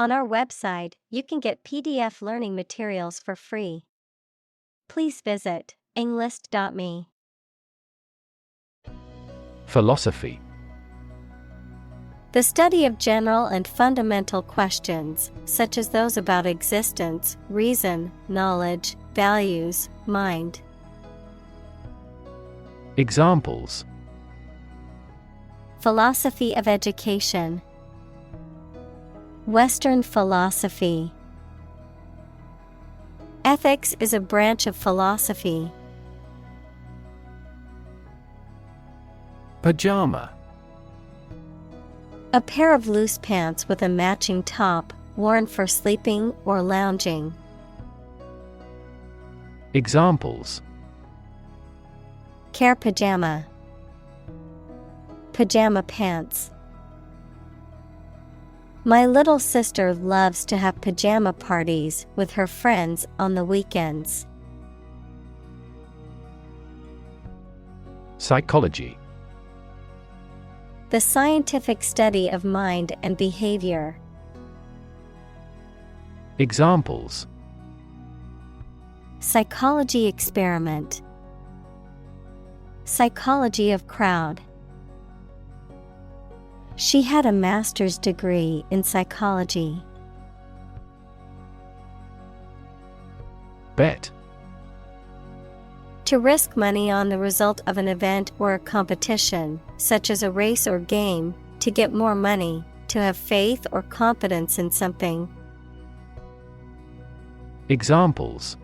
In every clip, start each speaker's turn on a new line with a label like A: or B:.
A: On our website, you can get PDF learning materials for free. Please visit englist.me.
B: Philosophy.
A: The study of general and fundamental questions, such as those about existence, reason, knowledge, values, mind.
B: Examples:
A: Philosophy of education. Western philosophy. Ethics is a branch of philosophy.
B: Pajama.
A: A pair of loose pants with a matching top, worn for sleeping or lounging.
B: Examples:
A: Care pajama. Pajama pants. My little sister loves to have pajama parties with her friends on the weekends.
B: Psychology.
A: The scientific study of mind and behavior.
B: Examples:
A: Psychology experiment. Psychology of crowd. She had a master's degree in psychology.
B: Bet.
A: To risk money on the result of an event or a competition, such as a race or game, to get more money, to have faith or confidence in something.
B: Examples: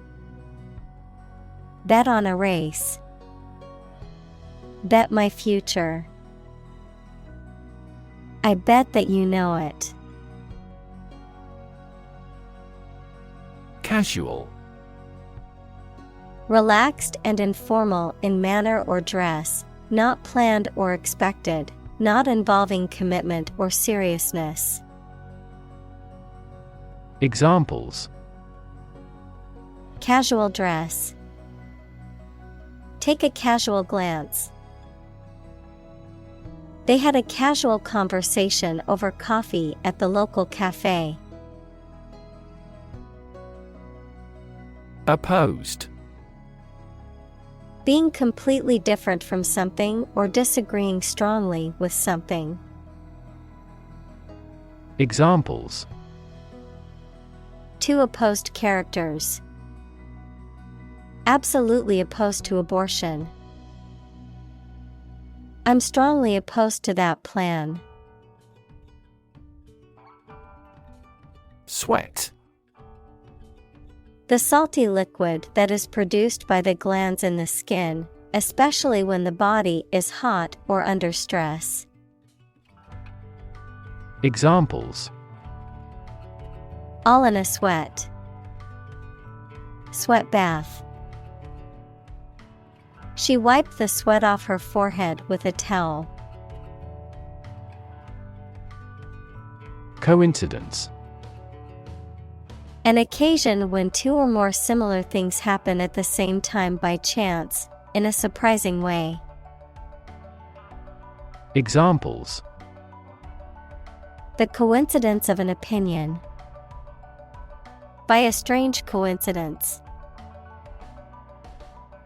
A: Bet on a race. Bet my future. I bet that you know it.
B: Casual.
A: Relaxed and informal in manner or dress, not planned or expected, not involving commitment or seriousness.
B: Examples:
A: Casual dress. Take a casual glance. They had a casual conversation over coffee at the local cafe.
B: Opposed.
A: Being completely different from something or disagreeing strongly with something.
B: Examples:
A: Two opposed characters. Absolutely opposed to abortion. I'm strongly opposed to that plan.
B: Sweat.
A: The salty liquid that is produced by the glands in the skin, especially when the body is hot or under stress.
B: Examples:
A: All in a sweat. Sweat bath. She wiped the sweat off her forehead with a towel.
B: Coincidence.
A: An occasion when two or more similar things happen at the same time by chance, in a surprising way.
B: Examples:
A: The coincidence of an opinion. By a strange coincidence.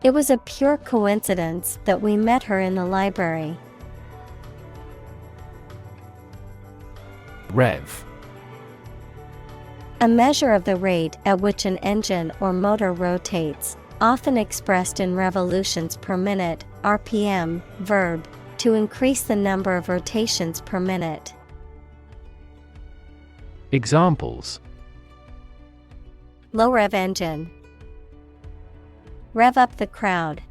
A: It was a pure coincidence that we met her in the library.
B: Rev.
A: A measure of the rate at which an engine or motor rotates, often expressed in revolutions per minute, RPM, verb, to increase the number of rotations per minute.
B: Examples:
A: Low rev engine. Rev up the crowd.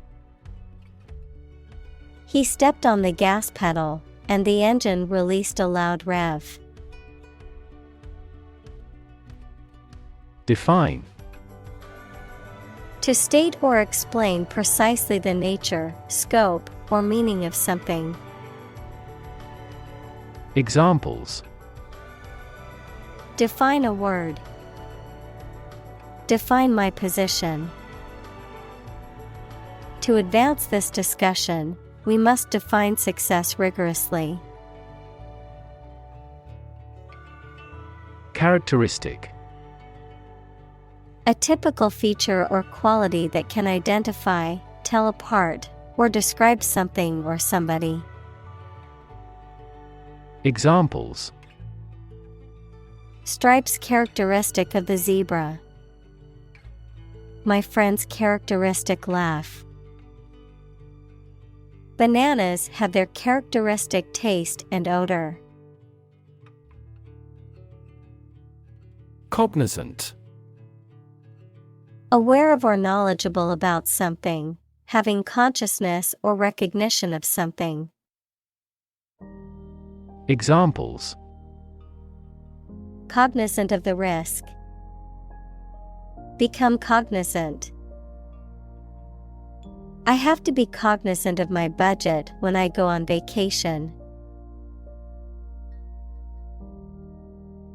A: He stepped on the gas pedal, and the engine released a loud rev.
B: Define.
A: To state or explain precisely the nature, scope, or meaning of something.
B: Examples:
A: Define a word. Define my position. To advance this discussion, we must define success rigorously.
B: Characteristic.
A: A typical feature or quality that can identify, tell apart, or describe something or somebody.
B: Examples:
A: Stripes characteristic of the zebra. My friend's characteristic laugh. Bananas have their characteristic taste and odor.
B: Cognizant.
A: Aware of or knowledgeable about something, having consciousness or recognition of something.
B: Examples:
A: Cognizant of the risk. Become cognizant. I have to be cognizant of my budget when I go on vacation.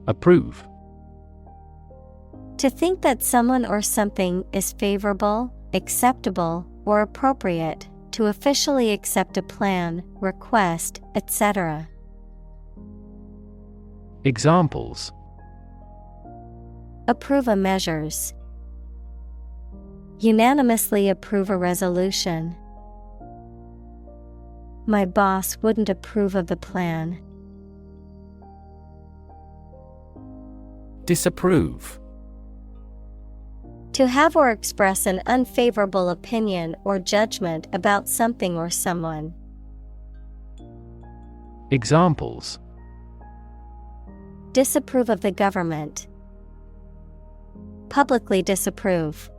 B: Approve.
A: To think that someone or something is favorable, acceptable, or appropriate, to officially accept a plan, request, etc.
B: Examples:
A: Approve a measures. Unanimously approve a resolution. My boss wouldn't approve of the plan.
B: Disapprove.
A: To have or express an unfavorable opinion or judgment about something or someone.
B: Examples:
A: Disapprove of the government. Publicly disapprove.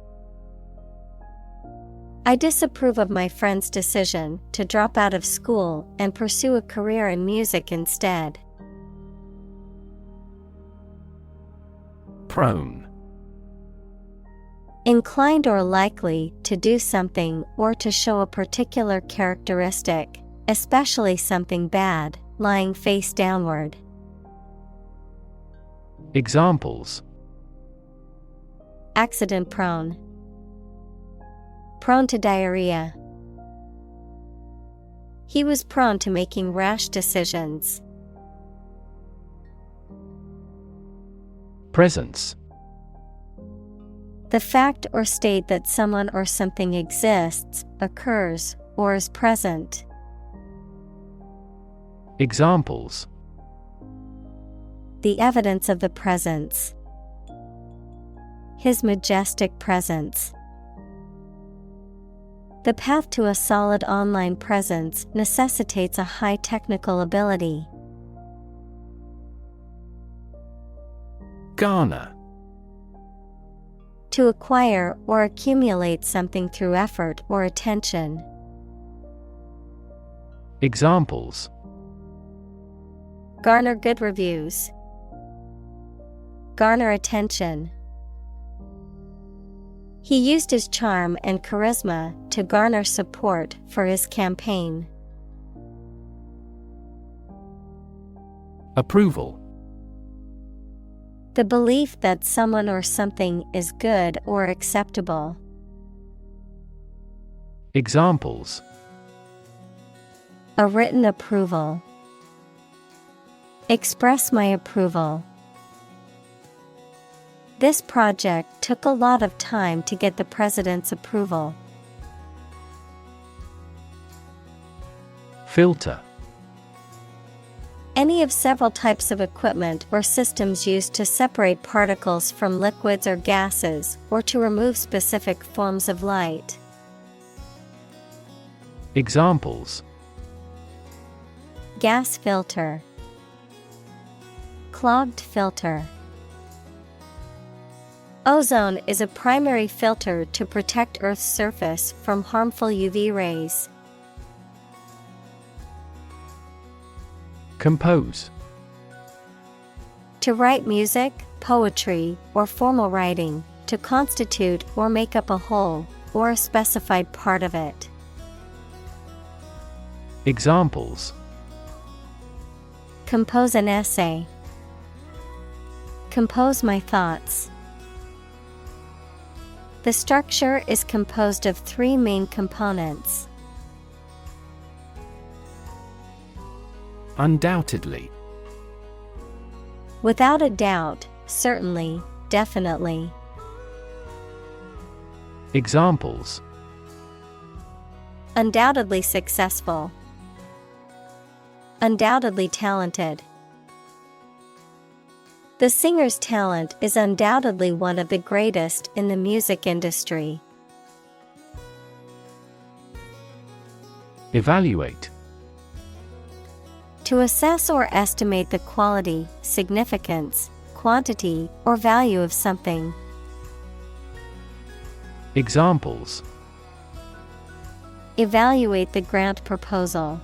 A: I disapprove of my friend's decision to drop out of school and pursue a career in music instead.
B: Prone.
A: Inclined or likely to do something or to show a particular characteristic, especially something bad, lying face downward.
B: Examples:
A: Accident prone. Prone to diarrhea. He was prone to making rash decisions.
B: Presence.
A: The fact or state that someone or something exists, occurs, or is present.
B: Examples:
A: The evidence of the presence. His majestic presence. The path to a solid online presence necessitates a high technical ability.
B: Garner.
A: To acquire or accumulate something through effort or attention.
B: Examples:
A: Garner good reviews. Garner attention. He used his charm and charisma to garner support for his campaign.
B: Approval.
A: The belief that someone or something is good or acceptable.
B: Examples:
A: A written approval. Express my approval. This project took a lot of time to get the president's approval.
B: Filter.
A: Any of several types of equipment or systems used to separate particles from liquids or gases, or to remove specific forms of light.
B: Examples:
A: Gas filter. Clogged filter. Ozone is a primary filter to protect Earth's surface from harmful UV rays.
B: Compose.
A: To write music, poetry, or formal writing, to constitute or make up a whole, or a specified part of it.
B: Examples:
A: Compose an essay. Compose my thoughts. The structure is composed of 3 main components.
B: Undoubtedly.
A: Without a doubt, certainly, definitely.
B: Examples:
A: Undoubtedly successful. Undoubtedly talented. The singer's talent is undoubtedly one of the greatest in the music industry.
B: Evaluate.
A: To assess or estimate the quality, significance, quantity, or value of something.
B: Examples:
A: Evaluate the grant proposal.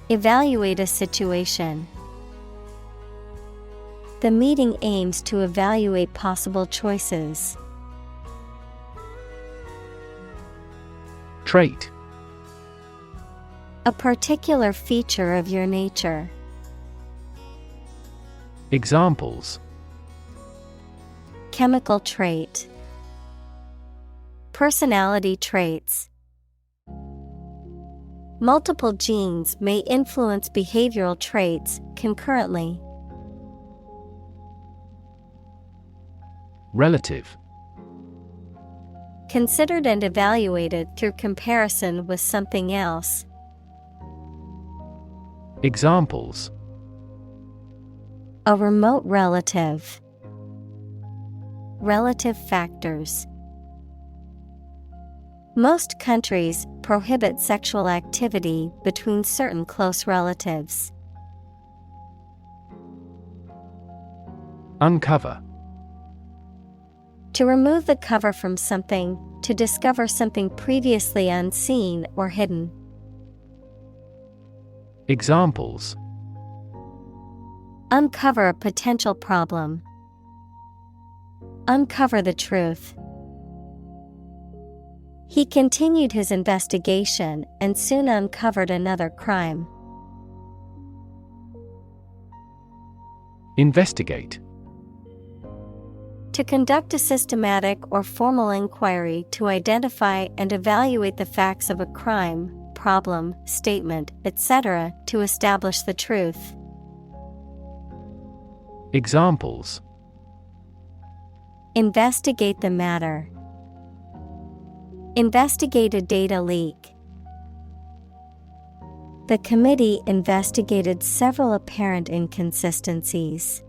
A: Evaluate a situation. The meeting aims to evaluate possible choices.
B: Trait.
A: A particular feature of your nature.
B: Examples:
A: Chemical trait. Personality traits. Multiple genes may influence behavioral traits concurrently.
B: Relative.
A: Considered and evaluated through comparison with something else.
B: Examples:
A: A remote relative. Relative factors. Most countries prohibit sexual activity between certain close relatives.
B: Uncover.
A: To remove the cover from something, to discover something previously unseen or hidden.
B: Examples:
A: Uncover a potential problem. Uncover the truth. He continued his investigation and soon uncovered another crime.
B: Investigate.
A: To conduct a systematic or formal inquiry to identify and evaluate the facts of a crime, problem, statement, etc., to establish the truth.
B: Examples:
A: Investigate the matter. Investigate a data leak. The committee investigated several apparent inconsistencies.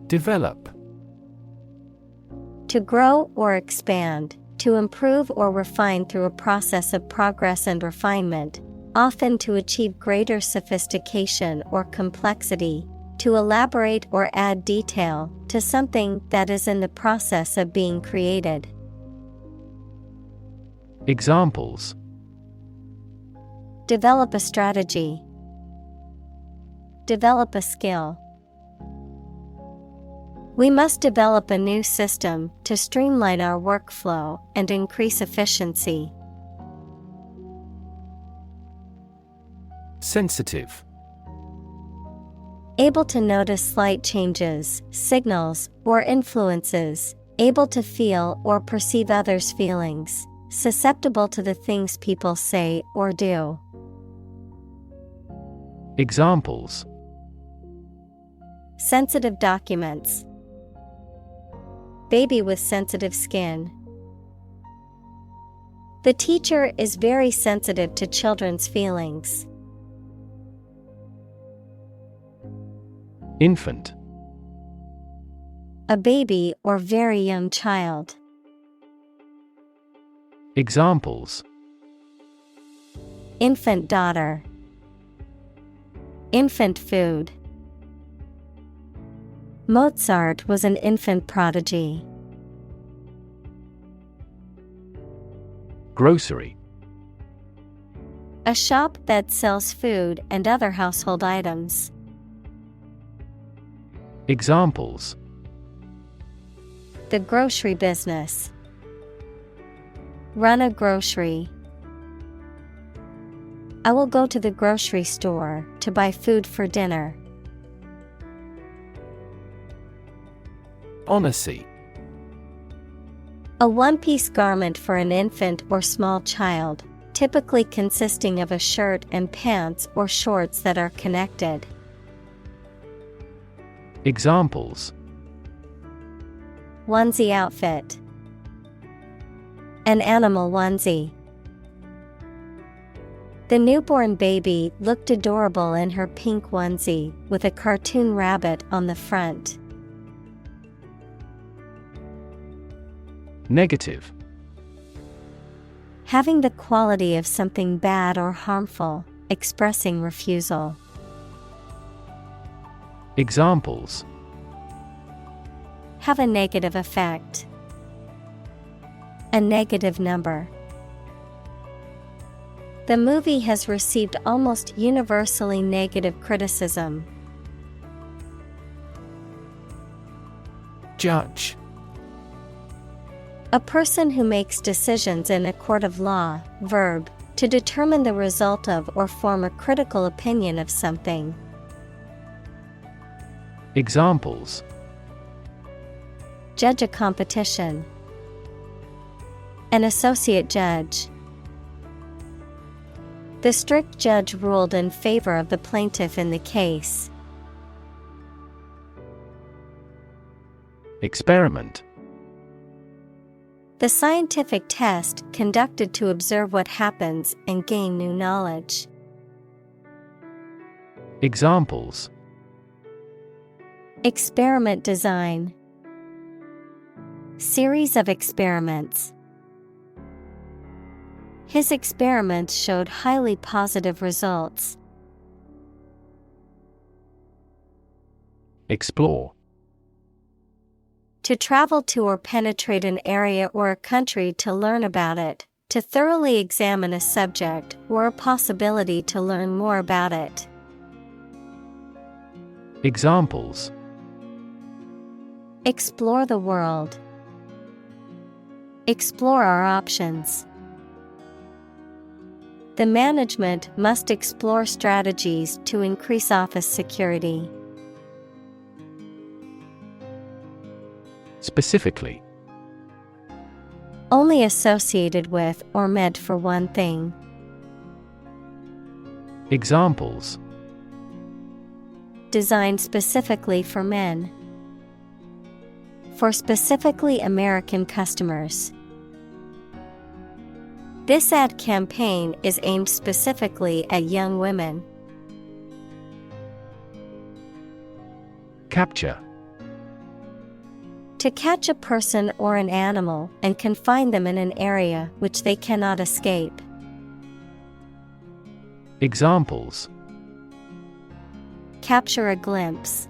B: Develop.
A: To grow or expand, to improve or refine through a process of progress and refinement, often to achieve greater sophistication or complexity, to elaborate or add detail to something that is in the process of being created.
B: Examples:
A: Develop a strategy. Develop a skill. We must develop a new system to streamline our workflow and increase efficiency.
B: Sensitive.
A: Able to notice slight changes, signals, or influences, able to feel or perceive others' feelings, susceptible to the things people say or do.
B: Examples:
A: Sensitive documents. Baby with sensitive skin. The teacher is very sensitive to children's feelings.
B: Infant.
A: A baby or very young child.
B: Examples:
A: Infant daughter. Infant food. Mozart was an infant prodigy.
B: Grocery.
A: A shop that sells food and other household items.
B: Examples:
A: The grocery business. Run a grocery. I will go to the grocery store to buy food for dinner.
B: Honesty.
A: A one-piece garment for an infant or small child, typically consisting of a shirt and pants or shorts that are connected.
B: Examples:
A: onesie outfit, an animal onesie. The newborn baby looked adorable in her pink onesie with a cartoon rabbit on the front.
B: Negative:
A: having the quality of something bad or harmful, expressing refusal.
B: Examples:
A: have a negative effect, a negative number. The movie has received almost universally negative criticism.
B: Judge:
A: a person who makes decisions in a court of law. Verb, to determine the result of or form a critical opinion of something.
B: Examples:
A: judge a competition, an associate judge. The strict judge ruled in favor of the plaintiff in the case.
B: Experiment:
A: the scientific test conducted to observe what happens and gain new knowledge.
B: Examples:
A: experiment design, series of experiments. His experiments showed highly positive results.
B: Explore:
A: to travel to or penetrate an area or a country to learn about it, to thoroughly examine a subject or a possibility to learn more about it.
B: Examples:
A: explore the world, explore our options. The management must explore strategies to increase office security.
B: Specifically:
A: only associated with or meant for one thing.
B: Examples:
A: designed specifically for men, for specifically American customers. This ad campaign is aimed specifically at young women.
B: Capture:
A: to catch a person or an animal and confine them in an area which they cannot escape.
B: Examples:
A: capture a glimpse,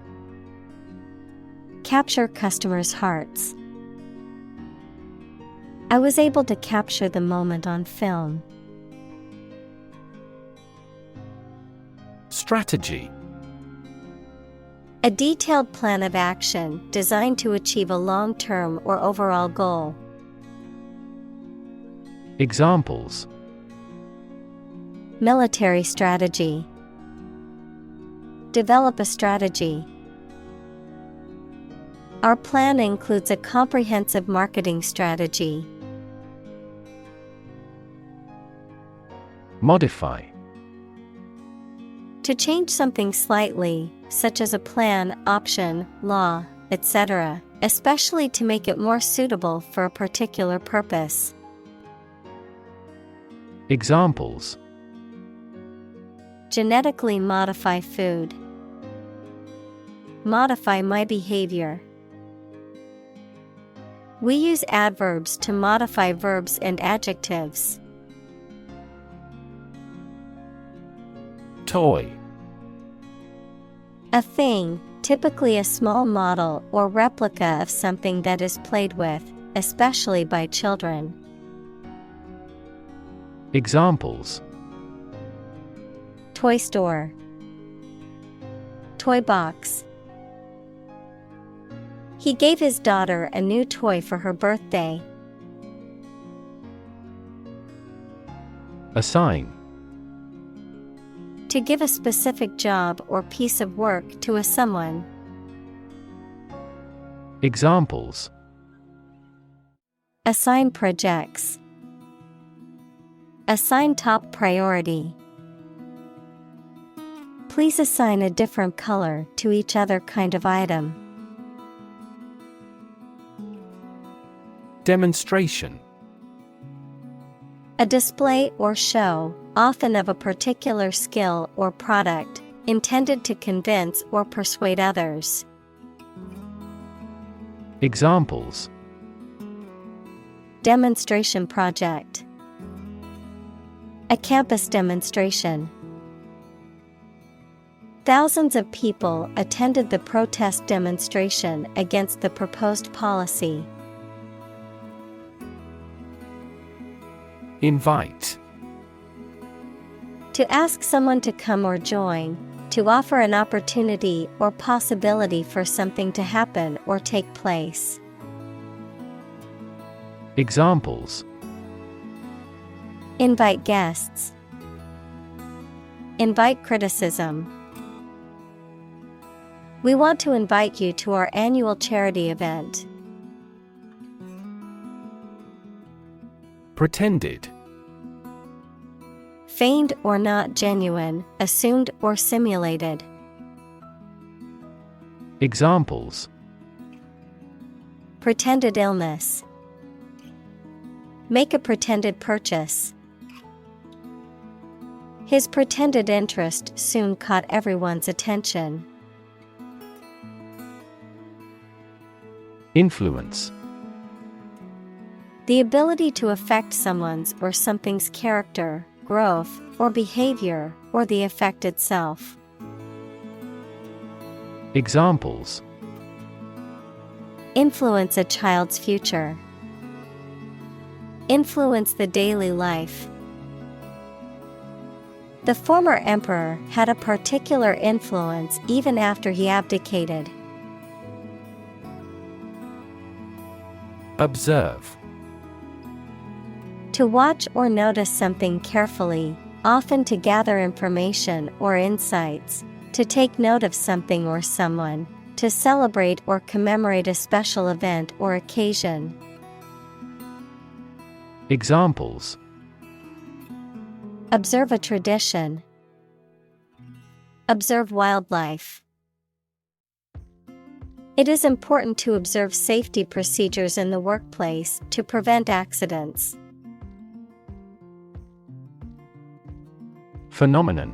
A: capture customers' hearts. I was able to capture the moment on film. Strategy: a detailed plan of action designed to achieve a long-term or overall goal.
B: Examples:
A: military strategy, develop a strategy. Our plan includes a comprehensive marketing strategy. Modify: to change something slightly, such as a plan, option, law, etc., especially to make it more suitable for a particular purpose.
B: Examples:
A: genetically modify food, modify my behavior. We use adverbs to modify verbs and adjectives. Toy: a thing, typically a small model or replica of something that is played with, especially by children. Examples: toy store, toy box. He gave his daughter a new toy for her birthday. Assign: to give a specific job or piece of work to a someone. Examples: assign projects, assign top priority. Please assign a different color to each other kind of item.
B: Demonstration.
A: A display or show, often of a particular skill or product, intended to convince or persuade others.
B: Examples:
A: Demonstration project. A campus demonstration. Thousands of people attended the protest demonstration against the proposed policy.
B: Invite.
A: To ask someone to come or join, to offer an opportunity or possibility for something to happen or take place.
B: Examples:
A: Invite guests. Invite criticism. We want to invite you to our annual charity event.
B: Pretended.
A: Feigned or not genuine, assumed or simulated.
B: Examples:
A: Pretended illness. Make a pretended purchase. His pretended interest soon caught everyone's attention.
B: Influence.
A: The ability to affect someone's or something's character, growth, or behavior, or the effect itself.
B: Examples:
A: Influence a child's future. Influence the daily life. The former emperor had a particular influence even after he abdicated.
B: Observe.
A: To watch or notice something carefully, often to gather information or insights, to take note of something or someone, to celebrate or commemorate a special event or occasion.
B: Examples:
A: Observe a tradition. Observe wildlife. It is important to observe safety procedures in the workplace to prevent accidents.
B: Phenomenon.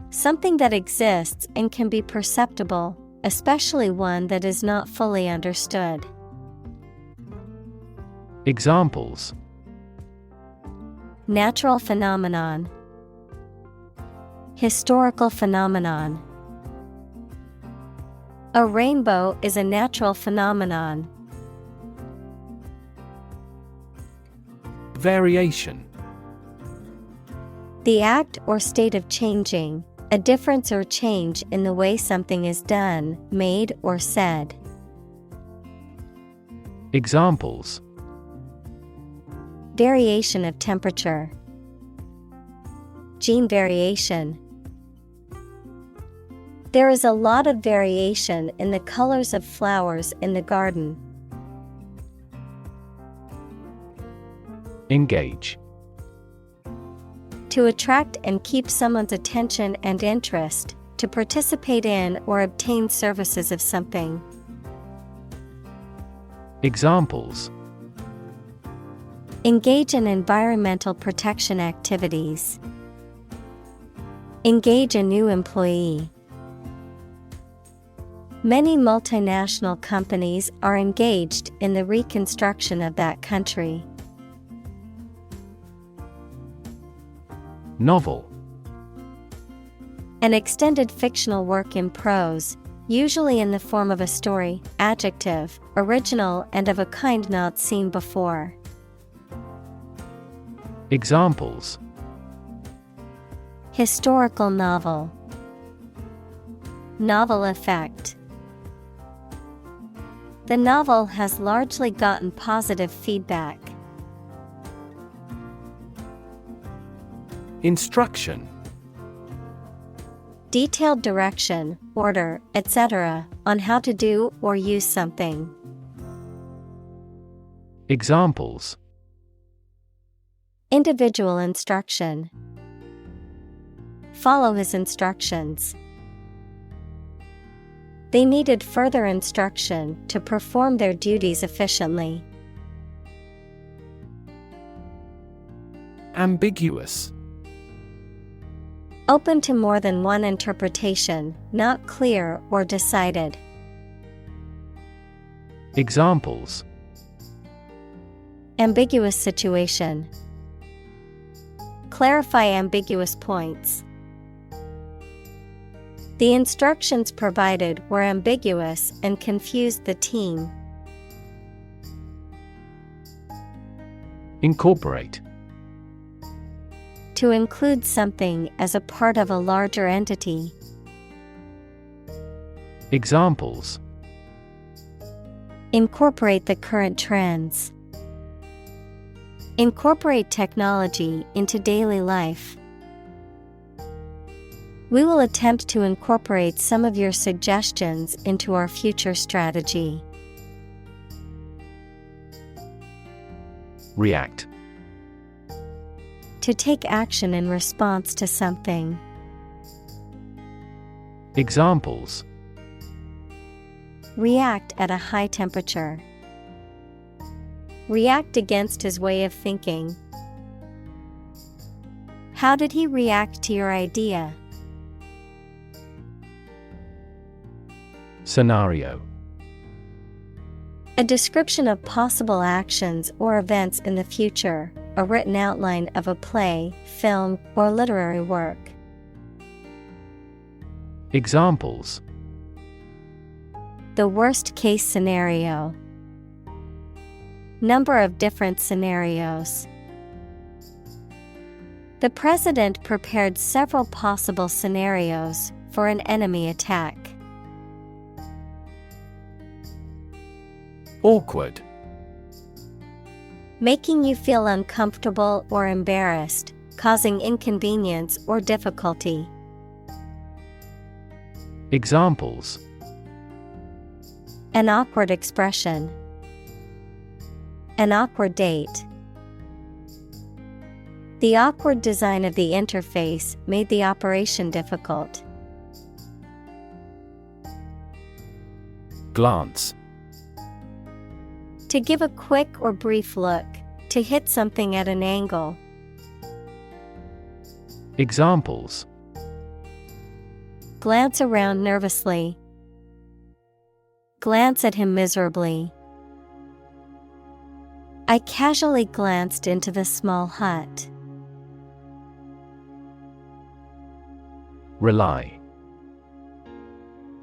A: Something that exists and can be perceptible, especially one that is not fully understood.
B: Examples:
A: Natural phenomenon. Historical phenomenon. A rainbow is a natural phenomenon.
B: Variation.
A: The act or state of changing, a difference or change in the way something is done, made, or said.
B: Examples:
A: Variation of temperature. Gene variation. There is a lot of variation in the colors of flowers in the garden.
B: Engage.
A: To attract and keep someone's attention and interest, to participate in or obtain services of something.
B: Examples:
A: Engage in environmental protection activities. Engage a new employee. Many multinational companies are engaged in the reconstruction of that country.
B: Novel.
A: An extended fictional work in prose, usually in the form of a story. Adjective, original and of a kind not seen before.
B: Examples:
A: Historical novel. Novel effect. The novel has largely gotten positive feedback.
B: Instruction.
A: Detailed direction, order, etc., on how to do or use something.
B: Examples:
A: Individual instruction. Follow his instructions. They needed further instruction to perform their duties efficiently.
B: Ambiguous.
A: Open to more than one interpretation, not clear or decided.
B: Examples:
A: Ambiguous situation. Clarify ambiguous points. The instructions provided were ambiguous and confused the team.
B: Incorporate.
A: To include something as a part of a larger entity.
B: Examples:
A: Incorporate the current trends. Incorporate technology into daily life. We will attempt to incorporate some of your suggestions into our future strategy.
B: React.
A: To take action in response to something.
B: Examples:
A: React at a high temperature. React against his way of thinking. How did he react to your idea?
B: Scenario.
A: A description of possible actions or events in the future, a written outline of a play, film, or literary work.
B: Examples:
A: The worst case scenario. Number of different scenarios. The president prepared several possible scenarios for an enemy attack.
B: Awkward.
A: Making you feel uncomfortable or embarrassed, causing inconvenience or difficulty.
B: Examples:
A: An awkward expression. An awkward date. The awkward design of the interface made the operation difficult.
B: Glance.
A: To give a quick or brief look, to hit something at an angle.
B: Examples:
A: Glance around nervously. Glance at him miserably. I casually glanced into the small hut.
B: Rely.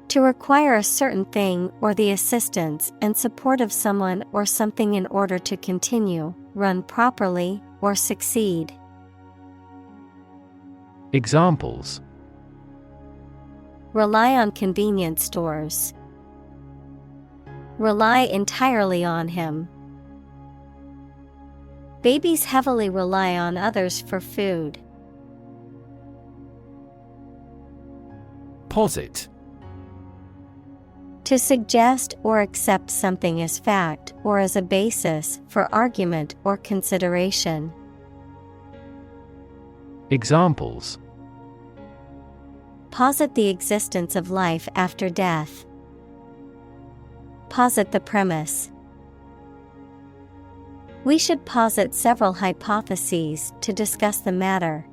A: To require a certain thing or the assistance and support of someone or something in order to continue, run properly, or succeed.
B: Examples:
A: Rely on convenience stores. Rely entirely on him. Babies heavily rely on others for food.
B: Posit.
A: To suggest or accept something as fact or as a basis for argument or consideration.
B: Examples:
A: Posit the existence of life after death. Posit the premise. We should posit several hypotheses to discuss the matter.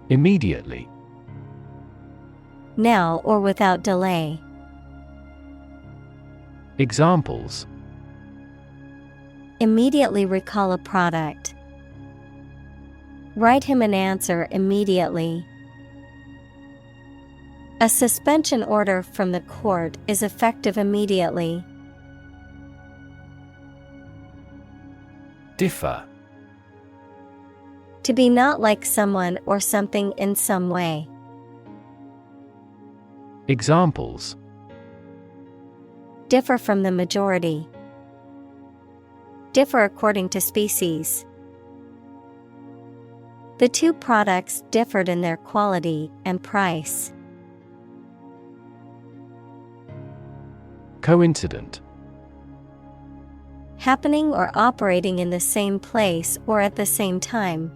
B: Immediately.
A: Now or without delay.
B: Examples:
A: Immediately recall a product. Write him an answer immediately. A suspension order from the court is effective immediately.
B: Differ.
A: To be not like someone or something in some way.
B: Examples:
A: Differ from the majority. Differ according to species. The two products differed in their quality and price.
B: Coincident.
A: Happening or operating in the same place or at the same time.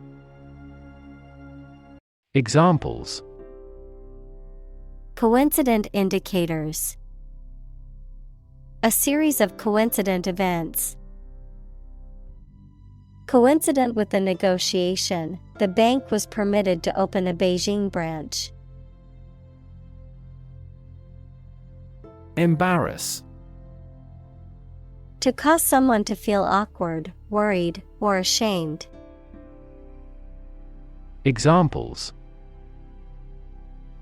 B: Examples:
A: coincident indicators. A series of coincident events. Coincident with the negotiation, the bank was permitted to open a Beijing branch.
B: Embarrass.
A: To cause someone to feel awkward, worried, or ashamed.
B: Examples: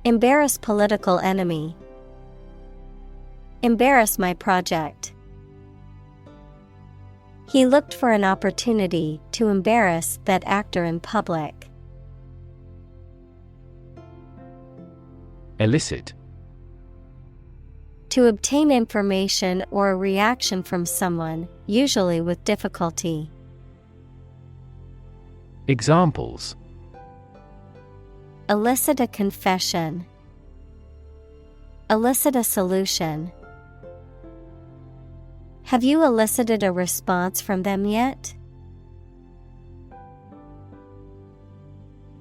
A: embarrass political enemy. Embarrass my project. He looked for an opportunity to embarrass that actor in public.
B: Elicit.
A: To obtain information or a reaction from someone, usually with difficulty.
B: Examples:
A: elicit a confession. Elicit a solution. Have you elicited a response from them yet?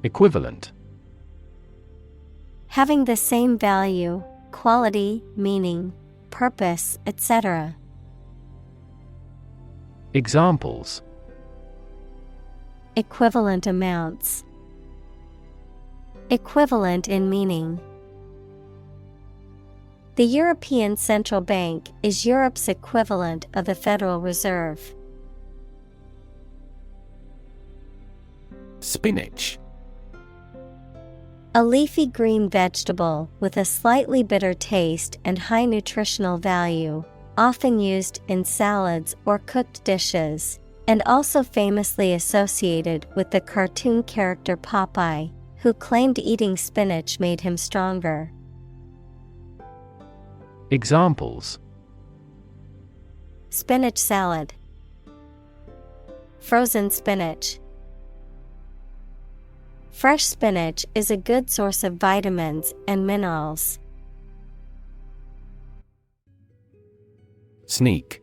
B: Equivalent.
A: Having the same value, quality, meaning, purpose, etc.
B: Examples:
A: equivalent amounts. Equivalent in meaning. The European Central Bank is Europe's equivalent of the Federal Reserve.
B: Spinach.
A: A leafy green vegetable with a slightly bitter taste and high nutritional value, often used in salads or cooked dishes, and also famously associated with the cartoon character Popeye, who claimed eating spinach made him stronger.
B: Examples:
A: spinach salad. Frozen spinach. Fresh spinach is a good source of vitamins and minerals.
B: Sneak.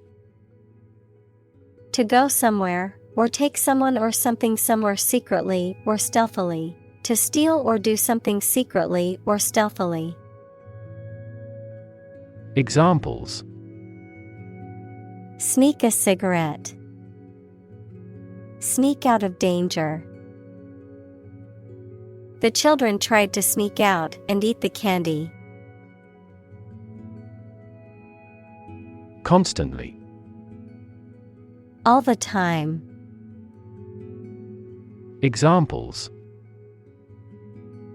A: To go somewhere, or take someone or something somewhere secretly or stealthily. To steal or do something secretly or stealthily.
B: Examples:
A: sneak a cigarette. Sneak out of danger. The children tried to sneak out and eat the candy.
B: Constantly.
A: All the time.
B: Examples: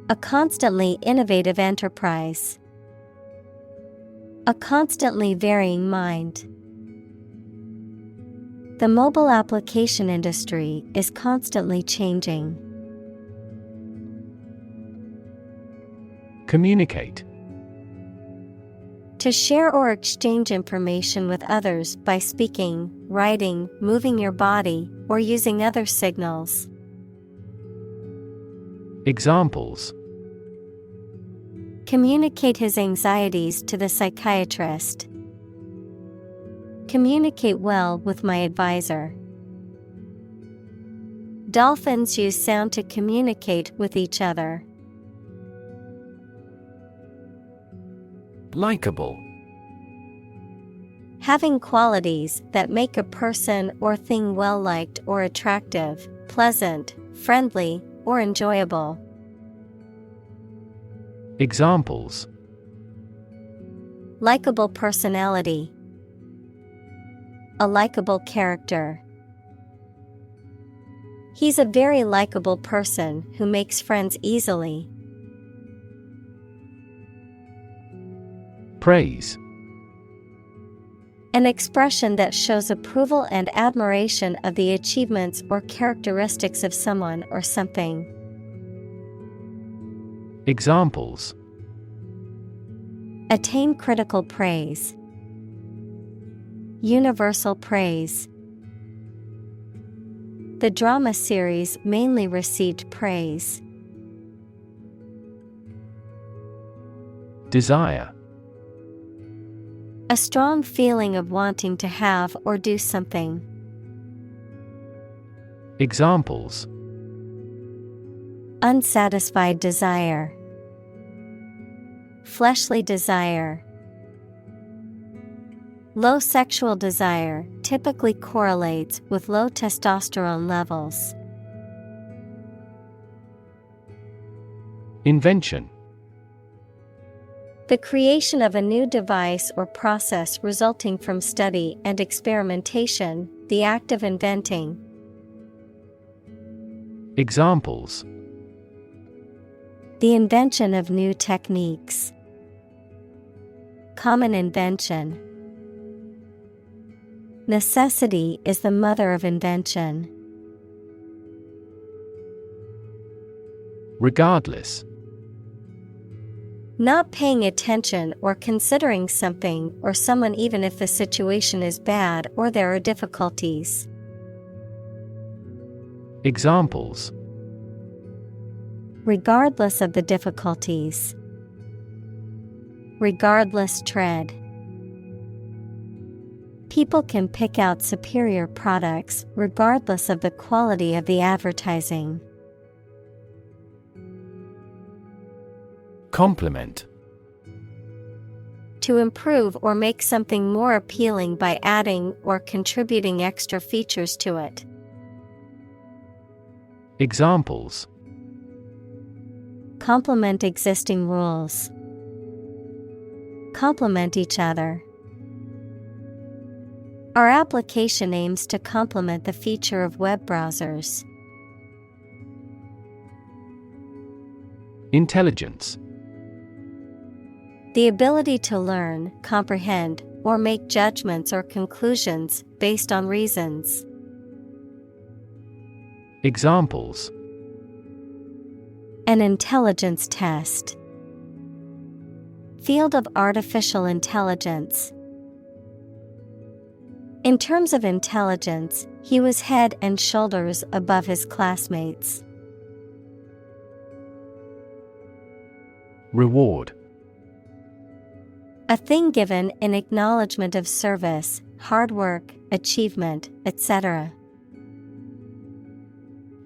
A: a constantly innovative enterprise. A constantly varying mind. The mobile application industry is constantly changing.
B: Communicate.
A: To share or exchange information with others by speaking, writing, moving your body, or using other signals.
B: Examples:
A: communicate his anxieties to the psychiatrist. Communicate well with my advisor. Dolphins use sound to communicate with each other.
B: Likeable.
A: Having qualities that make a person or thing well-liked or attractive, pleasant, friendly, or enjoyable.
B: Examples:
A: likable personality. A likable character. He's a very likable person who makes friends easily.
B: Praise.
A: An expression that shows approval and admiration of the achievements or characteristics of someone or something.
B: Examples:
A: attain critical praise. Universal praise. The drama series mainly received praise.
B: Desire.
A: A strong feeling of wanting to have or do something.
B: Examples:
A: Unsatisfied desire. Fleshly desire. Low sexual desire typically correlates with low testosterone levels.
B: Invention.
A: The creation of a new device or process resulting from study and experimentation, the act of inventing.
B: Examples.
A: The invention of new techniques. Common invention. Necessity is the mother of invention.
B: Regardless.
A: Not paying attention or considering something or someone even if the situation is bad or there are difficulties.
B: Examples.
A: Regardless of the difficulties. Regardless tread. People can pick out superior products regardless of the quality of the advertising.
B: Complement.
A: To improve or make something more appealing by adding or contributing extra features to it.
B: Examples.
A: Complement existing rules. Complement each other. Our application aims to complement the feature of web browsers.
B: Intelligence.
A: The ability to learn, comprehend, or make judgments or conclusions based on reasons.
B: Examples.
A: An intelligence test. Field of artificial intelligence. In terms of intelligence, he was head and shoulders above his classmates.
B: Reward.
A: A thing given in acknowledgement of service, hard work, achievement, etc.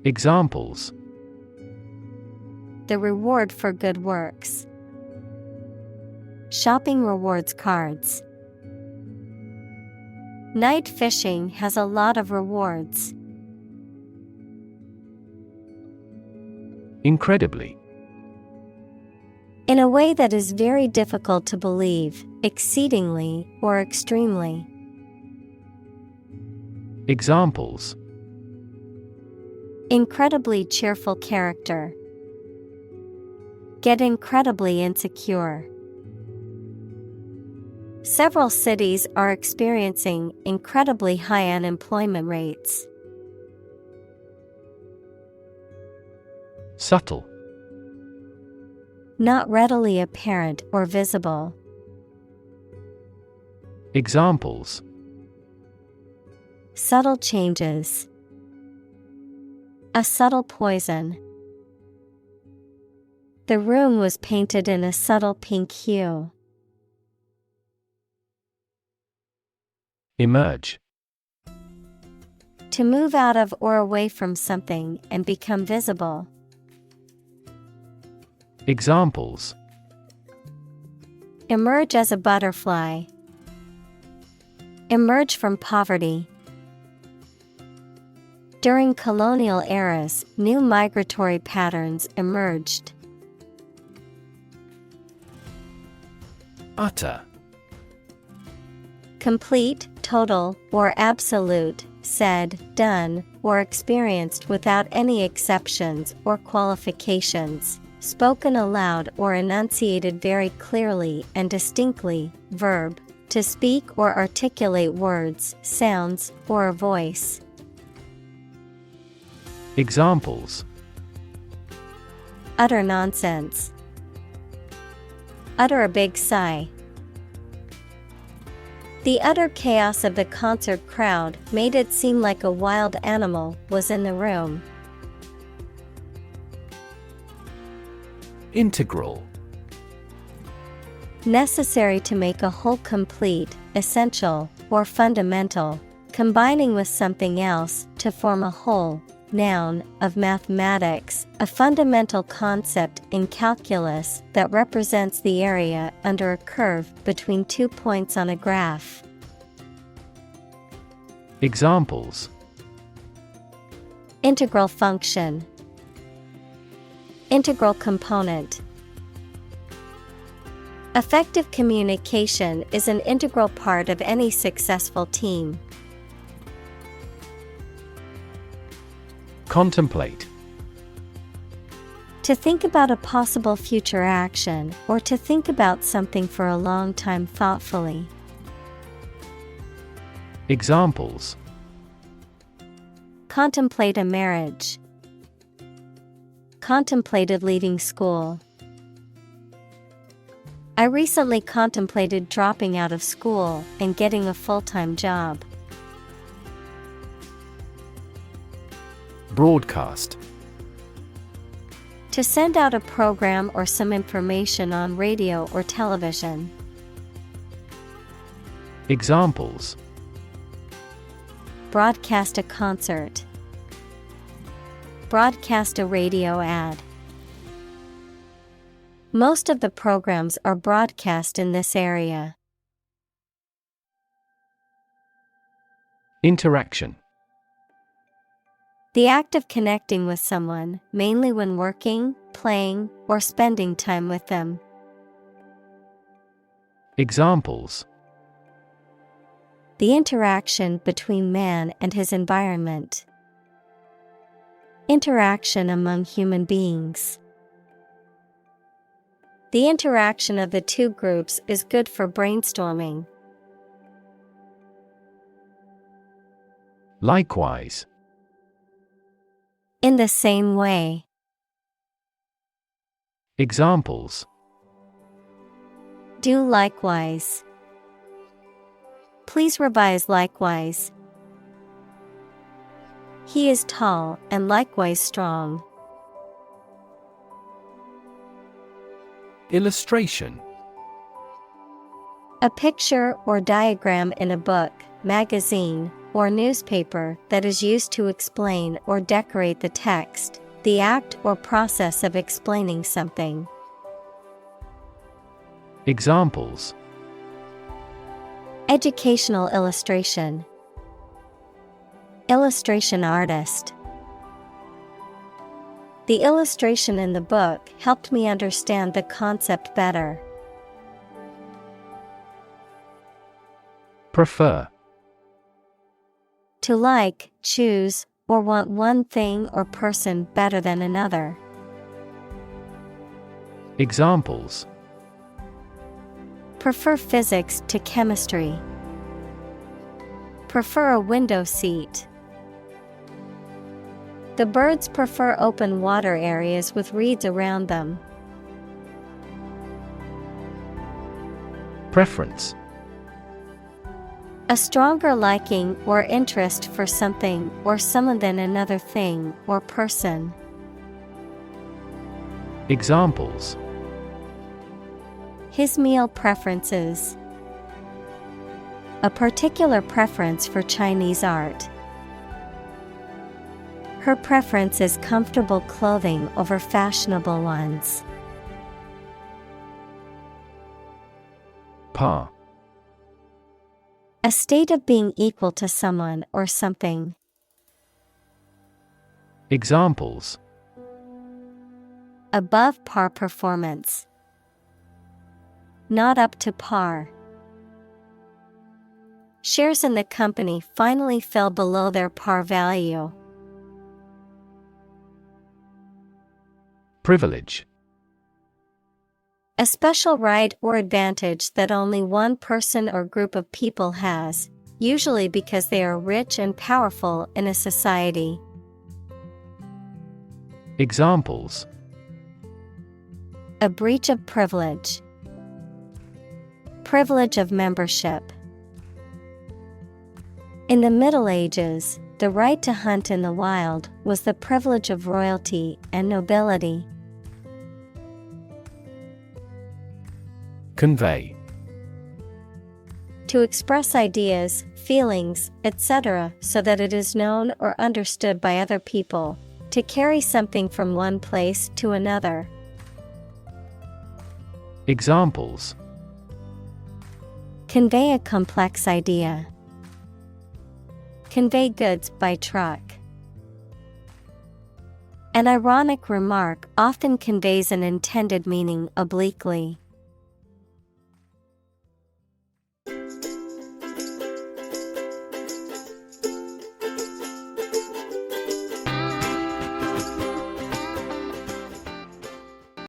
B: Examples.
A: The reward for good works. Shopping rewards cards. Night fishing has a lot of rewards.
B: Incredibly.
A: In a way that is very difficult to believe, exceedingly or extremely.
B: Examples.
A: Incredibly cheerful character. Get incredibly insecure. Several cities are experiencing incredibly high unemployment rates.
B: Subtle.
A: Not readily apparent or visible.
B: Examples.
A: Subtle changes. A subtle poison. The room was painted in a subtle pink hue.
B: Emerge.
A: To move out of or away from something and become visible.
B: Examples.
A: Emerge as a butterfly. Emerge from poverty. During colonial eras, new migratory patterns emerged.
B: Utter.
A: Complete, total, or absolute, said, done, or experienced without any exceptions or qualifications, spoken aloud or enunciated very clearly and distinctly, verb, to speak or articulate words, sounds, or a voice.
B: Examples.
A: Utter nonsense. Utter a big sigh. The utter chaos of the concert crowd made it seem like a wild animal was in the room.
B: Integral.
A: Necessary to make a whole complete, essential, or fundamental, combining with something else to form a whole, noun, of mathematics, a fundamental concept in calculus that represents the area under a curve between 2 points on a graph.
B: Examples:
A: Integral function, integral component. Effective communication is an integral part of any successful team.
B: Contemplate.
A: To think about a possible future action, or to think about something for a long time thoughtfully.
B: Examples:
A: Contemplate a marriage. Contemplated leaving school. I recently contemplated dropping out of school and getting a full-time job.
B: Broadcast.
A: To send out a program or some information on radio or television.
B: Examples:
A: Broadcast a concert. Broadcast a radio ad. Most of the programs are broadcast in this area.
B: Interaction.
A: The act of connecting with someone, mainly when working, playing, or spending time with them.
B: Examples:
A: The interaction between man and his environment. Interaction among human beings. The interaction of the two groups is good for brainstorming.
B: Likewise.
A: In the same way.
B: Examples:
A: Do likewise. Please revise likewise. He is tall and likewise strong.
B: Illustration.
A: A picture or diagram in a book, magazine, or newspaper that is used to explain or decorate the text, the act or process of explaining something.
B: Examples:
A: Educational illustration. Illustration artist. The illustration in the book helped me understand the concept better.
B: Prefer.
A: To like, choose, or want one thing or person better than another.
B: Examples:
A: Prefer physics to chemistry. Prefer a window seat. The birds prefer open water areas with reeds around them.
B: Preference.
A: A stronger liking or interest for something or someone than another thing or person.
B: Examples:
A: His meal preferences. A particular preference for Chinese art. Her preference is comfortable clothing over fashionable ones.
B: Par.
A: A state of being equal to someone or something.
B: Examples:
A: Above par performance. Not up to par. Shares in the company finally fell below their par value.
B: Privilege.
A: A special right or advantage that only one person or group of people has, usually because they are rich and powerful in a society.
B: Examples:
A: A breach of privilege. Privilege of membership. In the Middle Ages, the right to hunt in the wild was the privilege of royalty and nobility.
B: Convey.
A: To express ideas, feelings, etc., so that it is known or understood by other people. To carry something from one place to another.
B: Examples:
A: Convey a complex idea. Convey goods by truck. An ironic remark often conveys an intended meaning obliquely.